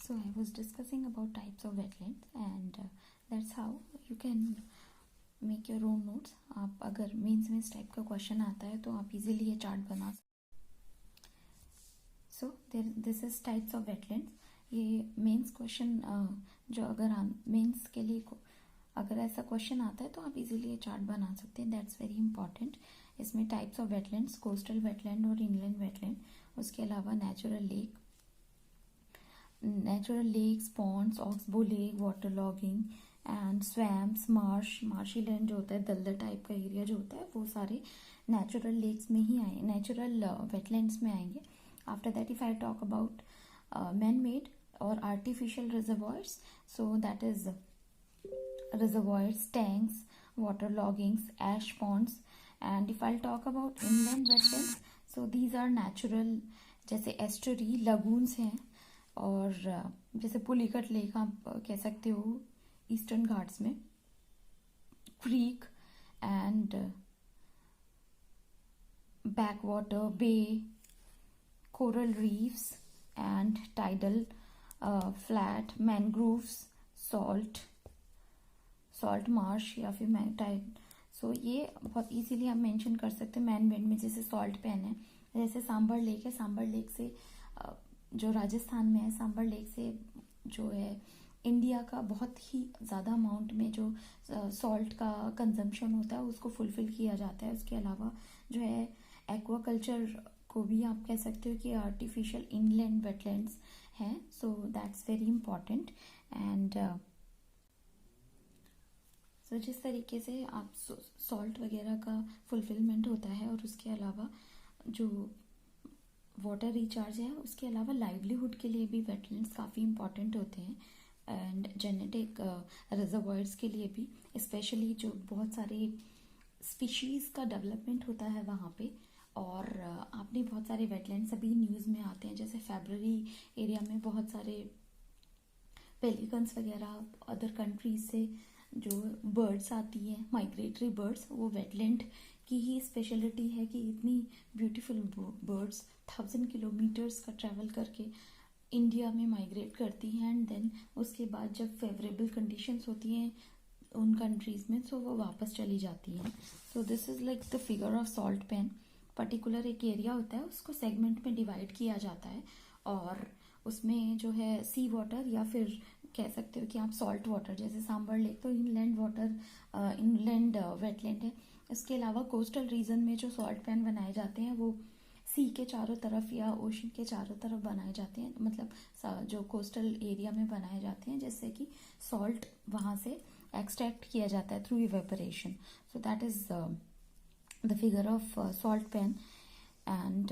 So I was discussing about types of wetlands and that's how you can make your own notes. आप अगर mains में इस type का question आता है तो आप इजीली ये चार्ट बना सकते. सो this is types of wetlands. ये मेंस क्वेश्चन जो अगर मेंस के लिए अगर ऐसा क्वेश्चन आता है तो आप इजीली ये चार्ट बना सकते हैं. That's very important. इसमें types of wetlands, coastal wetland और इनलैंड वेटलैंड, उसके अलावा natural lakes, ponds, oxbow lake, waterlogging and swamps, marshy land जो होता है, दलदल टाइप का एरिया जो होता है, वो सारे नेचुरल लेक्स में ही आए, नेचुरल वेटलैंड्स में आएंगे. After that if I talk about man made और artificial reservoirs, so that is reservoirs, tanks, waterloggings, ash ponds. And if I'll talk about inland wetlands, so these are natural, जैसे estuary, lagoons हैं, और जैसे Pulicat lake आप कह सकते हो eastern Ghats में, creek and back water, bay, coral reefs and tidal flat, mangroves, salt marsh या फिर टाइड. सो ये बहुत इजीली आप मेंशन कर सकते हैं. मैन मेड में जैसे सॉल्ट पैन है, जैसे सांबर लेक है, सांबर लेक से जो राजस्थान में है, सांबर लेक से जो है इंडिया का बहुत ही ज़्यादा अमाउंट में जो सॉल्ट का कंजम्पशन होता है उसको फुलफिल किया जाता है. उसके अलावा जो है एक्वाकल्चर को भी आप कह सकते हो कि आर्टिफिशियल इनलैंड वेटलैंड्स हैं. So that's very important. And so जिस तरीके से आप सॉल्ट वगैरह का फुलफिलमेंट होता है और उसके अलावा जो वाटर रिचार्ज है, उसके अलावा लाइवलीहुड के लिए भी वेटलैंड्स काफ़ी इंपॉर्टेंट होते हैं. एंड जेनेटिक रिजर्वॉयर्स के लिए भी, स्पेशली जो बहुत सारे स्पीशीज़ का डेवलपमेंट होता है वहाँ पे. और आपने बहुत सारे वेटलैंड्स अभी न्यूज़ में आते हैं, जैसे फेब्रुअरी एरिया में बहुत सारे पेलिकन्स वगैरह अदर कंट्रीज से जो बर्ड्स आती हैं, माइग्रेटरी बर्ड्स, वो वेटलैंड की ही स्पेशलिटी है कि इतनी ब्यूटीफुल बर्ड्स 1000 किलोमीटर्स का ट्रैवल करके इंडिया में माइग्रेट करती हैं. एंड देन उसके बाद जब फेवरेबल कंडीशंस होती हैं उन कंट्रीज में, सो वो वापस चली जाती हैं. सो this is like the figure of salt pan. Particular एक एरिया होता है, उसको सेगमेंट में डिवाइड किया जाता है और उसमें जो है सी वाटर या फिर कह सकते हो कि आप सॉल्ट वाटर, जैसे सांबर लेक तो इनलैंड वाटर, इनलैंड वेटलैंड है. इसके अलावा कोस्टल रीजन में जो सॉल्ट पैन बनाए जाते हैं वो सी के चारों तरफ या ओशन के चारों तरफ बनाए जाते हैं, मतलब जो कोस्टल एरिया में बनाए जाते हैं, जिससे कि सॉल्ट वहाँ से एक्सट्रैक्ट किया जाता है through evaporation. So that is the figure of salt pan. And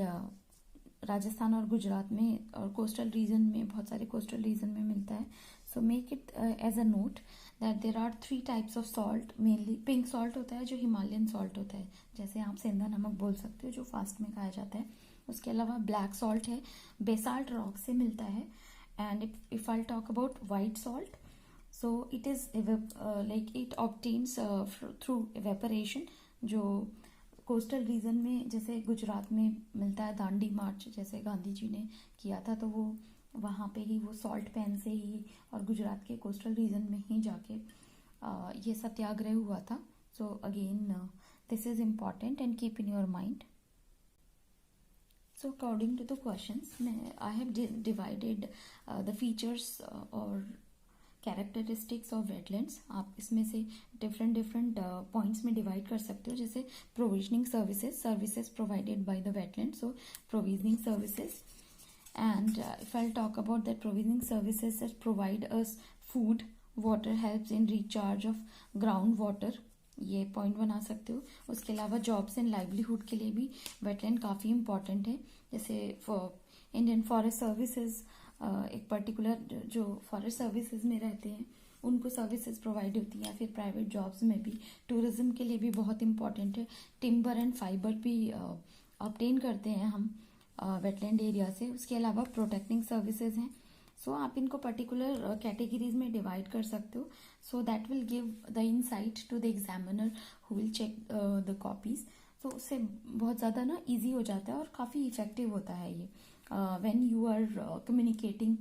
Rajasthan और गुजरात में और कोस्टल रीजन में, बहुत सारे कोस्टल रीजन में मिलता है. So make it as a note that there are 3 types of salt. Mainly pink salt होता है जो हिमालयन सॉल्ट होता है, जैसे आप सेंधा नमक बोल सकते हो, जो फास्ट में खाया जाता है. उसके अलावा ब्लैक सॉल्ट है, बेसाल्ट रॉक से मिलता है. And if I talk about white salt, so it is like it obtains through evaporation. जो कोस्टल रीजन में जैसे गुजरात में मिलता है, दांडी मार्च जैसे गांधी जी ने किया था, तो वो वहाँ पे ही वो सॉल्ट पैन से ही और गुजरात के कोस्टल रीजन में ही जाके ये सत्याग्रह हुआ था. So again this is important and keep in your mind. So according to the questions, I have divided the features और कैरेक्टरिस्टिक्स ऑफ वेटलैंड्स. आप इसमें से डिफरेंट पॉइंट्स में डिवाइड कर सकते हो, जैसे provisioning services provided by the wetland. So provisioning services, and if I'll talk about that, provisioning services that provide us food, water, helps in recharge of ground water, ये point बना सकते हो. उसके अलावा जॉब्स एंड लाइवलीहुड के लिए भी wetland काफ़ी इंपॉर्टेंट है. जैसे इंडियन फॉरेस्ट सर्विसेज, एक पर्टिकुलर जो फॉरेस्ट सर्विसेज में रहते हैं उनको सर्विसेज प्रोवाइड होती हैं, या फिर प्राइवेट जॉब्स में भी. टूरिज्म के लिए भी बहुत इंपॉर्टेंट है. टिम्बर एंड फाइबर भी ऑब्टेन करते हैं हम वेटलैंड एरिया से. उसके अलावा प्रोटेक्टिंग सर्विसेज हैं. सो आप इनको पर्टिकुलर कैटेगरीज में डिवाइड कर सकते हो, so that will give the insight to the examiner who will check the copies. तो उससे बहुत ज़्यादा ना ईजी हो जाता है और काफ़ी इफेक्टिव होता है ये when you are communicating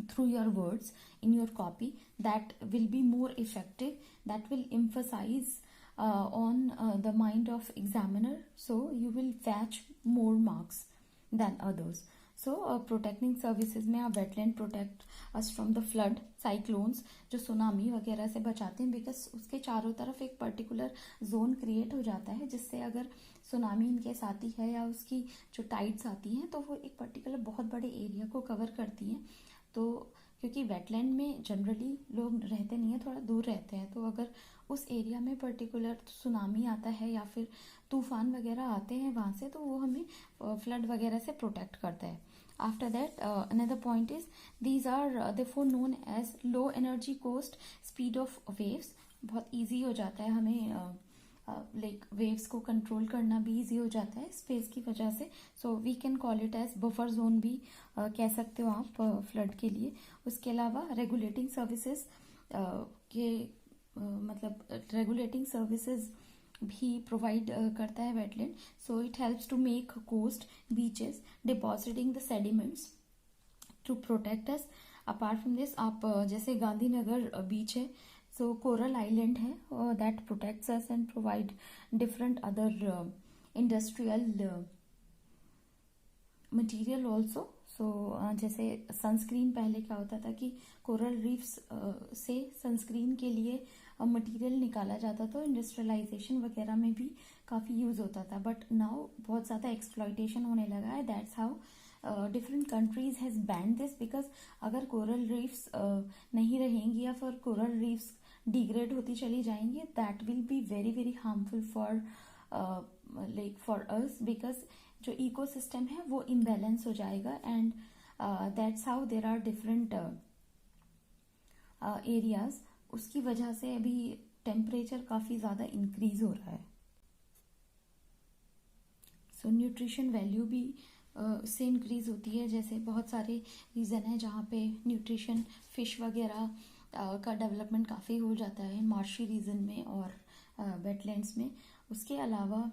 through your words in your copy, that will be more effective, that will emphasize on the mind of examiner, so you will fetch more marks than others. So protecting services में आप wetland protect us from the flood, cyclones, जो tsunami वगैरह से बचाते हैं, because उसके चारों तरफ एक पर्टिकुलर जोन क्रिएट हो जाता है, जिससे अगर सुनामी इनकेस आती है या उसकी जो टाइड्स आती हैं तो वो एक पर्टिकुलर बहुत बड़े एरिया को कवर करती हैं। तो क्योंकि वेटलैंड में जनरली लोग रहते नहीं है, थोड़ा दूर रहते हैं, तो अगर उस एरिया में पर्टिकुलर सुनामी आता है या फिर तूफान वगैरह आते हैं वहाँ से, तो वो हमें फ्लड वगैरह से प्रोटेक्ट करता है। After that another point is these are therefore known as low energy coast speed of waves. बहुत ईजी हो जाता है हमें लाइक वेव्स को कंट्रोल करना भी इजी हो जाता है स्पेस की वजह से। So we can call it as buffer zone भी कह सकते हो आप फ्लड के लिए। उसके अलावा रेगुलेटिंग सर्विसेज के मतलब रेगुलेटिंग सर्विसेज भी प्रोवाइड करता है wetland. So it helps to make coast beaches depositing the sediments to protect us. Apart from this आप जैसे गांधीनगर बीच है, सो कोरल आइलैंड है that protects us and provide different other industrial material also. So जैसे sunscreen, पहले क्या होता था कि कोरल रीफ्स से सनस्क्रीन के लिए मटेरियल निकाला जाता था, इंडस्ट्रियलाइजेशन वगैरह में भी काफ़ी यूज़ होता था, बट नाउ बहुत ज़्यादा एक्सप्लॉयटेशन होने लगा है। That's how different countries has banned this, because अगर कोरल रीफ्स नहीं रहेंगी या फिर कोरल रीफ्स डिग्रेड होती चली जाएंगी, that will be very very harmful for like for us, because जो इकोसिस्टम है वो इम्बैलेंस हो जाएगा। And that's how there are different areas. उसकी वजह से अभी टेम्परेचर काफ़ी ज़्यादा इंक्रीज हो रहा है। सो न्यूट्रिशन वैल्यू भी उससे इंक्रीज होती है। जैसे बहुत सारे रीज़न है जहाँ पे न्यूट्रिशन फिश वगैरह का डेवलपमेंट काफ़ी हो जाता है मार्शी रीजन में और वेटलैंड्स में। उसके अलावा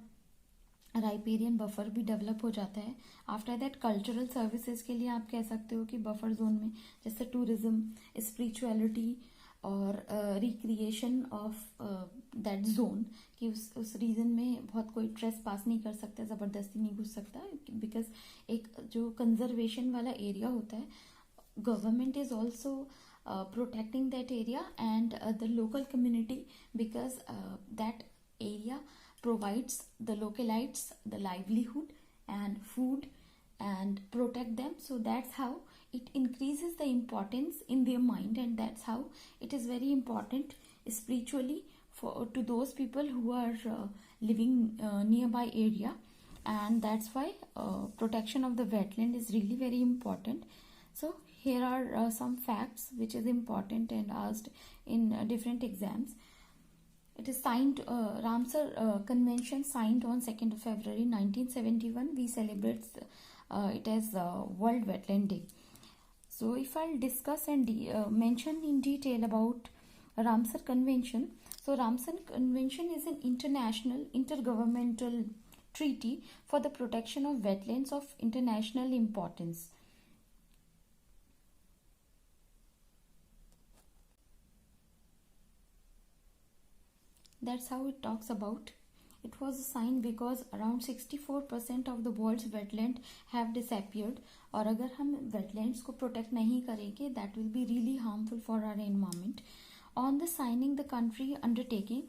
राइपेरियन बफर भी डेवलप हो जाता है। आफ्टर दैट कल्चरल सर्विसेज के लिए आप कह सकते हो कि बफर जोन में जैसे टूरिज्म, स्पिरिचुअलिटी और रिक्रिएशन ऑफ दैट जोन, कि उस रीजन में बहुत कोई ट्रेस पास नहीं कर सकता, ज़बरदस्ती नहीं घुस सकता, बिकॉज एक जो कंजर्वेशन वाला एरिया होता है, government is also protecting that area and the local community, because that area provides the localites the livelihood and food and protect them. So that's how it increases the importance in their mind, and that's how it is very important spiritually for to those people who are living nearby area, and that's why protection of the wetland is really very important. So here are some facts which is important and asked in different exams. It is signed, Ramsar Convention signed on 2nd of February 1971. We celebrate it as World Wetland Day. So if I'll discuss and mention in detail about Ramsar Convention. So Ramsar Convention is an international intergovernmental treaty for the protection of wetlands of international importance. That's how it talks about. It was signed because around 64% of the world's wetland have disappeared. और अगर हम wetlands को protect नहीं करेंगे, that will be really harmful for our environment. On the signing, the country undertaking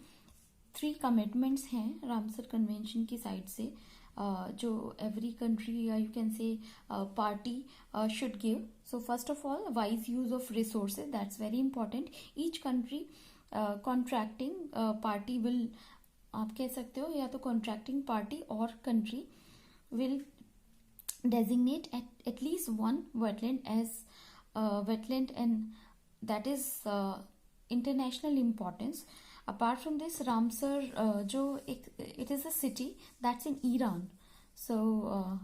3 commitments हैं Ramsar convention की side से, जो every country you can say party should give. So first of all, wise use of resources, that's very important. Each country contracting party will, आप कह सकते हो, या तो कॉन्ट्रैक्टिंग पार्टी और country will designate at least one wetland as wetland, and that is international importance. Apart from this, Ramsar जो एक it is a city that's in Iran. So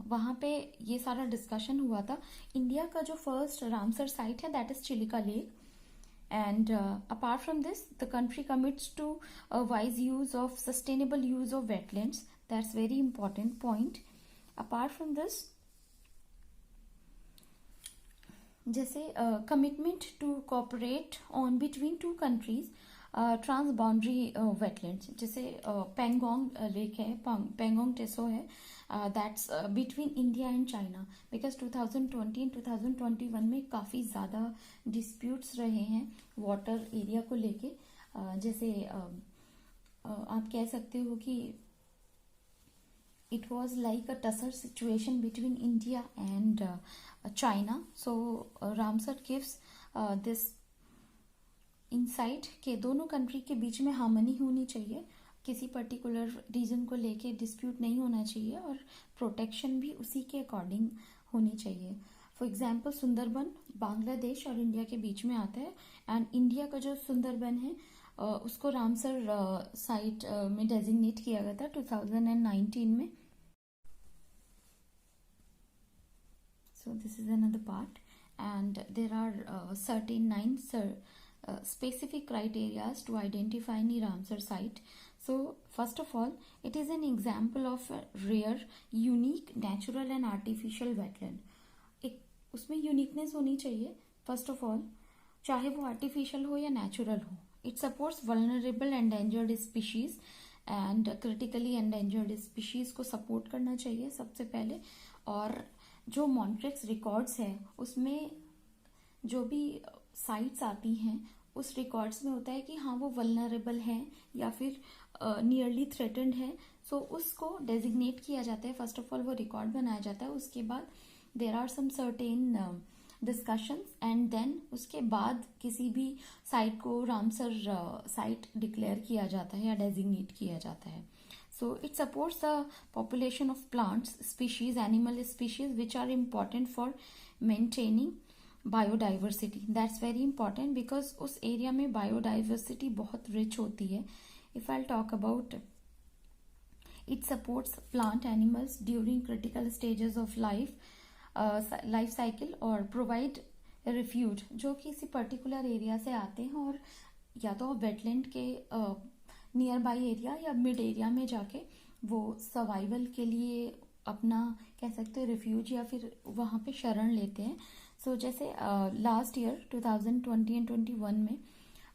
वहाँ पे ये सारा डिस्कशन हुआ था। इंडिया का जो फर्स्ट रामसर साइट है that is Chilika lake. And apart from this, the country commits to a wise use of sustainable use of wetlands. That's very important point. Apart from this, जैसे commitment to cooperate on between two countries transboundary wetlands, जैसे Pangong lake है, पेंगोंग टेसो है, that's between India and China, because 2020 एंड 2021 में काफ़ी ज़्यादा disputes रहे हैं वाटर एरिया को लेके। जैसे आप कह सकते हो कि it was like a tougher situation between India and China. So Ramsar gives this insight कि दोनों कंट्री के बीच में हार्मनी होनी चाहिए, किसी पर्टिकुलर रीजन को लेके डिस्प्यूट नहीं होना चाहिए और प्रोटेक्शन भी उसी के अकॉर्डिंग होनी चाहिए। फॉर एग्जाम्पल सुंदरबन बांग्लादेश और इंडिया के बीच में आता है, एंड इंडिया का जो सुंदरबन है उसको रामसर साइट में डेजिग्नेट किया गया था 2019 में। So this is another part, and there are certain 9 specific criteria to identify any Ramsar site. So first of all, it is an example of a rare, unique, natural and artificial wetland. एक उसमें uniqueness होनी चाहिए first of all, चाहे वो artificial हो या natural हो। It supports vulnerable endangered species and critically endangered species को सपोर्ट करना चाहिए सबसे पहले। और जो मॉन्ट्रिक्स रिकॉर्ड्स है उसमें जो भी साइट्स आती हैं उस रिकॉर्ड्स में होता है कि हाँ वो वल्नरेबल है या फिर नियरली थ्रेटेंड है, सो उसको डेजिग्नेट किया जाता है। फर्स्ट ऑफ ऑल वो रिकॉर्ड बनाया जाता है, उसके बाद there are some certain discussions and then उसके बाद किसी भी साइट को रामसर साइट डिक्लेयर किया जाता है या डेजिग्नेट किया जाता है। So it supports the population of plants, species, animal species which are important for maintaining biodiversity. That's very important because उस area में biodiversity बहुत rich होती है। If I'll talk about, it supports plant animals during critical stages of life cycle और provide refuge, जो किसी particular area से आते हैं और या तो wetland के नियर बाई एरिया या मिड एरिया में जाके वो सर्वाइवल के लिए अपना कह सकते हैं रिफ्यूज या फिर वहाँ पे शरण लेते हैं। सो जैसे लास्ट ईयर 2020 एंड 21 में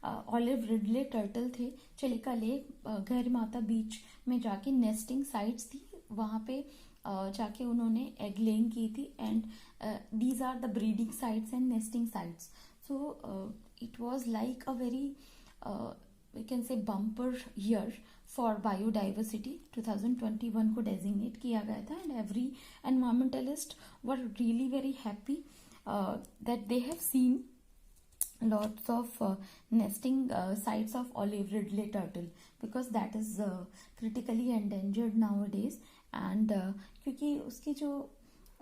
ऑलिव रिडले टर्टल थे चिलिका लेक गहरी माता बीच में जाके नेस्टिंग साइट्स थी, वहाँ पे जाके उन्होंने एग लेइंग की थी, and these are the breeding sites and nesting sites. So it was like a very we can say bumper year for biodiversity। 2021 को डेजिग्नेट किया गया था, and every environmentalist were really very happy that they have seen lots of nesting sites of olive ridley turtle because that is critically endangered nowadays, and क्योंकि उसकी जो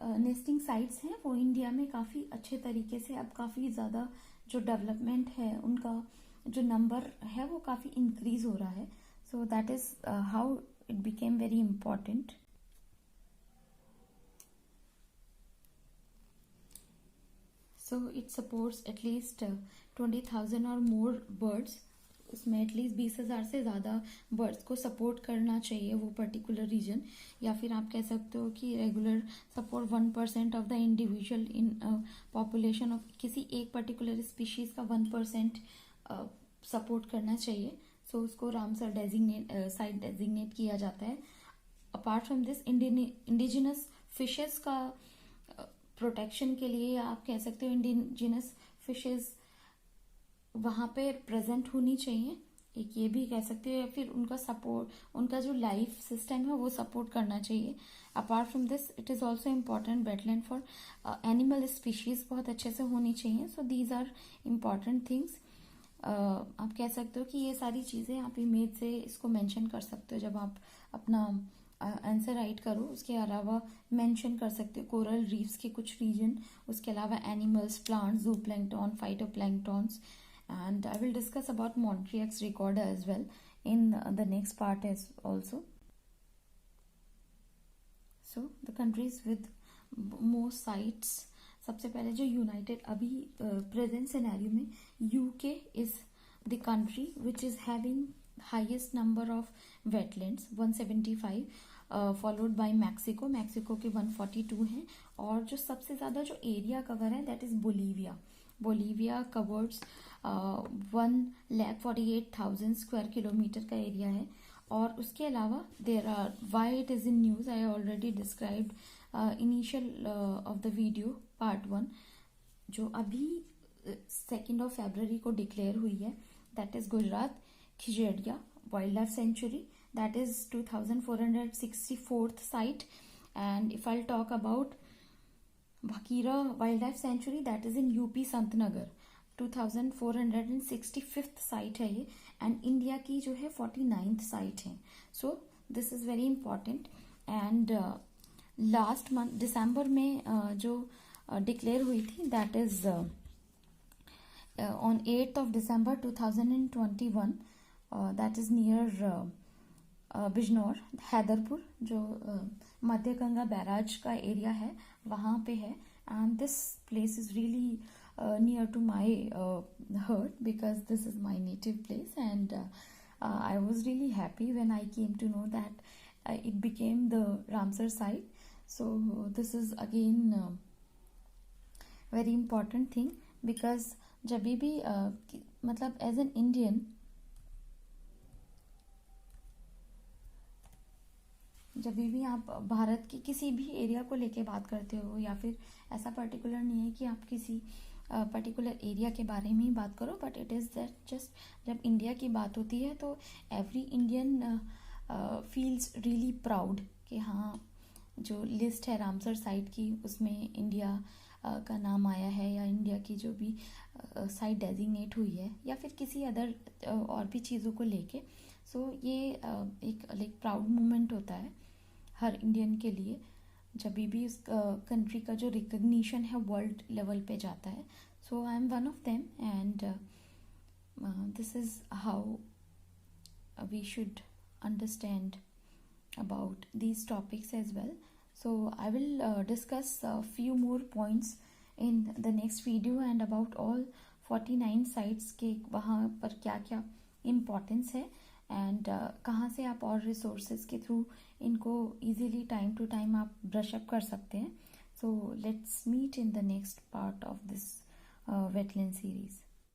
nesting sites हैं वो India में काफ़ी अच्छे तरीके से अब काफ़ी ज़्यादा जो डेवलपमेंट है उनका जो नंबर है वो काफ़ी इंक्रीज हो रहा है। सो that is how it became very important. So it supports at least 20,000 और मोर बर्ड्स, उसमें एटलीस्ट 20,000 से ज़्यादा बर्ड्स को सपोर्ट करना चाहिए वो पर्टिकुलर रीजन, या फिर आप कह सकते हो कि regular support 1% of the individual in population of किसी एक पर्टिकुलर स्पीशीज का 1% सपोर्ट करना चाहिए। सो उसको रामसर साइट डेजिग्नेट किया जाता है। Apart from this indigenous fishes का प्रोटेक्शन के लिए आप कह सकते हो इंडिजिनस फिशेस वहाँ पे प्रेजेंट होनी चाहिए, एक ये भी कह सकते हो, या फिर उनका सपोर्ट, उनका जो लाइफ सिस्टम है वो सपोर्ट करना चाहिए। Apart from this it is also important wetland for animal species बहुत अच्छे से होनी चाहिए। So these are important things. आप कह सकते हो कि ये सारी चीज़ें आप इमेज से इसको मेंशन कर सकते हो जब आप अपना आंसर राइट करो। उसके अलावा मेंशन कर सकते हो कोरल रीफ्स के कुछ रीजन, उसके अलावा animals, plants, जूप्लैंक्टन, phytoplanktons, and I will discuss about Montreux recorder as well in the next part as also. So the countries with most sites, सबसे पहले जो यूनाइटेड अभी प्रेजेंट सिनेरियो में UK is the country which is having highest number of wetlands 175। Followed by Mexico, Mexico के 142 हैं। और जो सबसे ज़्यादा जो एरिया कवर है that is Bolivia. Bolivia coverts 1,48,000 square kilometre का एरिया है। और उसके अलावा there R why it is in news, I already described initial of the video part 1, जो अभी 2 फरवरी को डिक्लेयर हुई है, that is Gujarat Khijadia wild life sanctuary, that is 2464th site. And if I talk about Bhakira wild life sanctuary, that is in UP Santnagar, 2465th site है ये। And India की जो है 49th साइट है। So this is very important. And last month दिसंबर में जो declare हुई थी, that is on 8th of December 2021, that is near Bijnor, Haiderpur, जो मध्य गंगा बैराज का एरिया है वहाँ पे है। And this place is really near to my heart because this is my native place. And I was really happy when I came to know that it became the Ramsar site. So this is again very important thing because जब भी मतलब as an Indian, जब भी आप भारत की किसी भी area को लेके बात करते हो, या फिर ऐसा पर्टिकुलर नहीं है कि आप किसी पर्टिकुलर एरिया के बारे में ही बात करो, but it is that just जब इंडिया की बात होती है तो every Indian feels really proud कि हाँ, जो लिस्ट है रामसर साइट की उसमें इंडिया का नाम आया है, या इंडिया की जो भी साइट डेजिग्नेट हुई है, या फिर किसी अदर और भी चीज़ों को लेके। सो ये एक लाइक प्राउड मोमेंट होता है हर इंडियन के लिए जब भी उस कंट्री का जो रिकग्निशन है वर्ल्ड लेवल पे जाता है। So I am one of them and this is how we should understand about these topics as well. So I will discuss a few more points in the next video and about all 49 sites के वहाँ पर क्या क्या importance है, and कहाँ से आप और resources के through इनको easily time to time आप brush up कर सकते हैं. So let's meet in the next part of this wetland series.